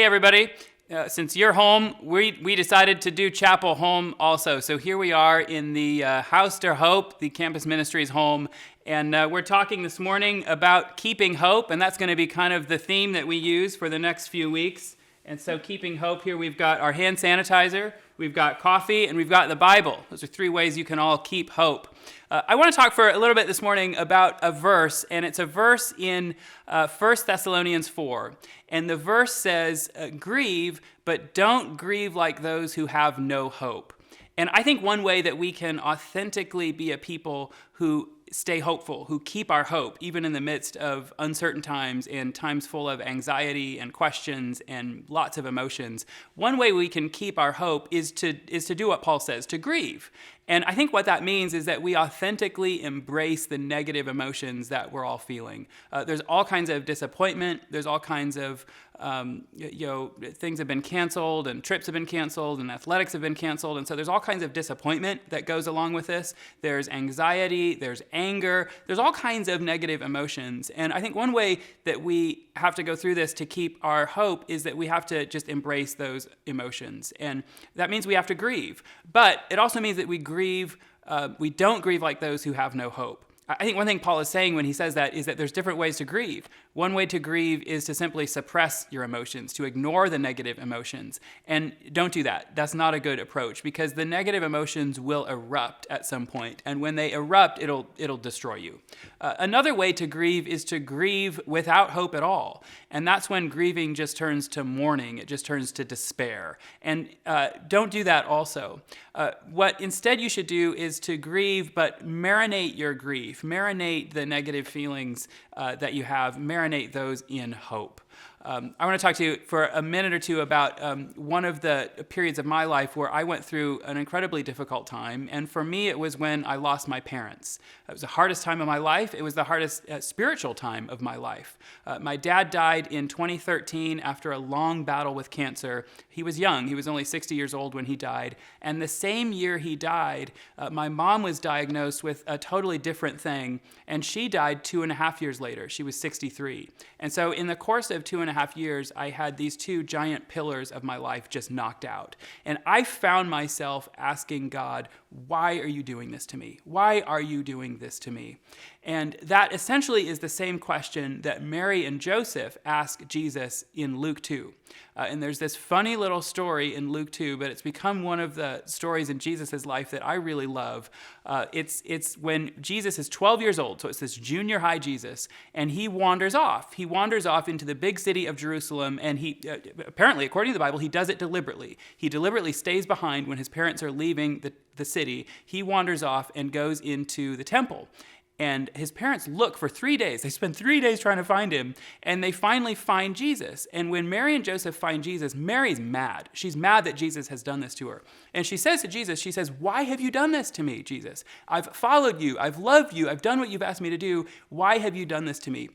Hey, everybody. Since you're home, we decided to do chapel home also. So here we are in the House der Hope, the Campus Ministries home. And we're talking this morning about keeping hope. And that's going to be kind of the theme that we use for the next few weeks. And so keeping hope here, we've got our hand sanitizer, we've got coffee, and we've got the Bible. Those are three ways you can all keep hope. I want to talk for a little bit this morning about a verse, and it's a verse in 1 Thessalonians 4. And the verse says, grieve, but don't grieve like those who have no hope. And I think one way that we can authentically be a people who stay hopeful, who keep our hope, even in the midst of uncertain times and times full of anxiety and questions and lots of emotions. One way we can keep our hope is to do what Paul says, to grieve. And I think what that means is that we authentically embrace the negative emotions that we're all feeling. There's all kinds of disappointment. There's all kinds of, things have been canceled and trips have been canceled and athletics have been canceled. And so there's all kinds of disappointment that goes along with this. There's anxiety, there's anger, there's all kinds of negative emotions. And I think one way that we have to go through this to keep our hope is that we have to just embrace those emotions. And that means we have to grieve. But it also means that we don't grieve like those who have no hope. I think one thing Paul is saying when he says that is that there's different ways to grieve. One way to grieve is to simply suppress your emotions, to ignore the negative emotions. And don't do that. That's not a good approach because the negative emotions will erupt at some point. And when they erupt, it'll destroy you. Another way to grieve is to grieve without hope at all. And that's when grieving just turns to mourning. It just turns to despair. And don't do that also. What instead you should do is to grieve, but marinate your grief. Marinate the negative feelings that you have. Marinate those in hope. I want to talk to you for a minute or two about one of the periods of my life where I went through an incredibly difficult time. And for me, it was when I lost my parents. It was the hardest time of my life. It was the hardest spiritual time of my life. My dad died in 2013 after a long battle with cancer. He was young. He was only 60 years old when he died. And the same year he died, my mom was diagnosed with a totally different thing. And she died 2.5 years later. She was 63. And so in the course of 2.5 years, I had these two giant pillars of my life just knocked out. And I found myself asking God, why are you doing this to me? Why are you doing this to me? And that essentially is the same question that Mary and Joseph asked Jesus in Luke 2. And there's this funny little story in Luke 2, but it's become one of the stories in Jesus' life that I really love. It's when Jesus is 12 years old, so it's this junior high Jesus, and he wanders off. He wanders off into the big city of Jerusalem, and he apparently, according to the Bible, he does it deliberately. He deliberately stays behind when his parents are leaving the city. He wanders off and goes into the temple. And his parents look for 3 days. They spend 3 days trying to find him, and they finally find Jesus. And when Mary and Joseph find Jesus, Mary's mad. She's mad that Jesus has done this to her. And she says to Jesus, she says, why have you done this to me, Jesus? I've followed you. I've loved you. I've done what you've asked me to do. Why have you done this to me?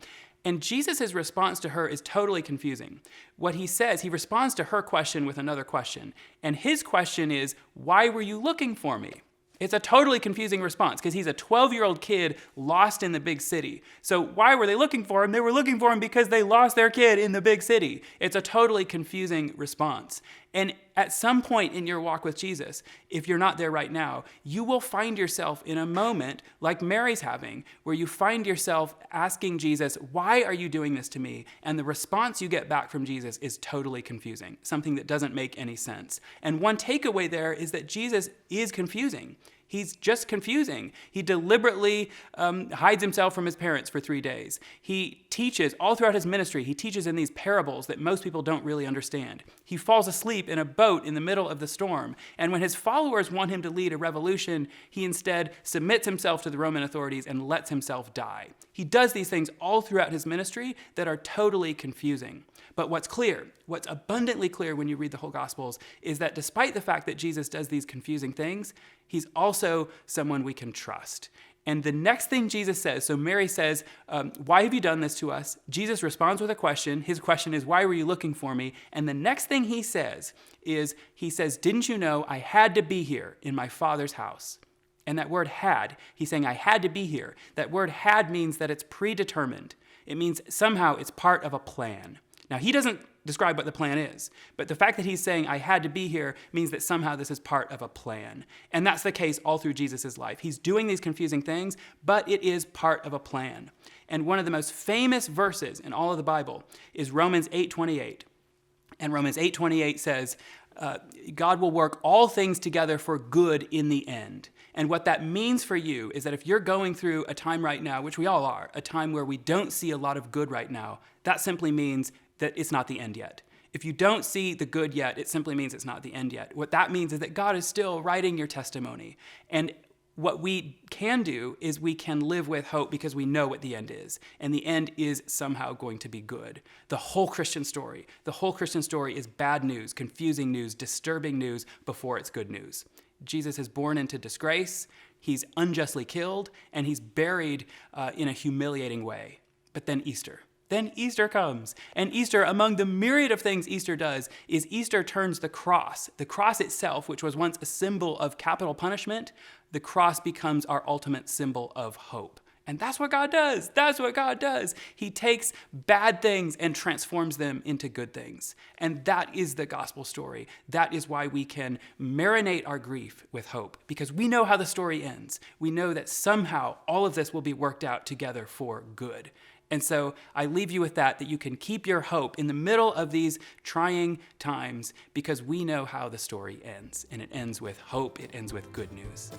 And Jesus' response to her is totally confusing. What he says, he responds to her question with another question. And his question is, why were you looking for me? It's a totally confusing response because he's a 12-year-old kid lost in the big city. So why were they looking for him? They were looking for him because they lost their kid in the big city. It's a totally confusing response. And at some point in your walk with Jesus, if you're not there right now, you will find yourself in a moment like Mary's having, where you find yourself asking Jesus, why are you doing this to me? And the response you get back from Jesus is totally confusing, something that doesn't make any sense. And one takeaway there is that Jesus is confusing. He's just confusing. He deliberately hides himself from his parents for 3 days. He teaches all throughout his ministry. He teaches in these parables that most people don't really understand. He falls asleep in a boat in the middle of the storm. And when his followers want him to lead a revolution, he instead submits himself to the Roman authorities and lets himself die. He does these things all throughout his ministry that are totally confusing. But what's clear, what's abundantly clear when you read the whole Gospels, is that despite the fact that Jesus does these confusing things, he's also someone we can trust. And the next thing Jesus says, so Mary says, why have you done this to us? Jesus responds with a question. His question is, why were you looking for me? And the next thing he says is, didn't you know I had to be here in my Father's house? And that word had, he's saying, I had to be here. That word had means that it's predetermined. It means somehow it's part of a plan. Now, he doesn't describe what the plan is. But the fact that he's saying, I had to be here, means that somehow this is part of a plan. And that's the case all through Jesus' life. He's doing these confusing things, but it is part of a plan. And one of the most famous verses in all of the Bible is Romans 8:28. And Romans 8:28 says, God will work all things together for good in the end. And what that means for you is that if you're going through a time right now, which we all are, a time where we don't see a lot of good right now, that simply means that it's not the end yet. If you don't see the good yet, it simply means it's not the end yet. What that means is that God is still writing your testimony. And what we can do is we can live with hope because we know what the end is. And the end is somehow going to be good. The whole Christian story is bad news, confusing news, disturbing news before it's good news. Jesus is born into disgrace, he's unjustly killed, and he's buried in a humiliating way. But then Easter comes. And Easter, among the myriad of things Easter does, is Easter turns the cross itself, which was once a symbol of capital punishment, the cross becomes our ultimate symbol of hope. And that's what God does. That's what God does. He takes bad things and transforms them into good things. And that is the gospel story. That is why we can marinate our grief with hope, because we know how the story ends. We know that somehow all of this will be worked out together for good. And so I leave you with that you can keep your hope in the middle of these trying times, because we know how the story ends. And it ends with hope. It ends with good news.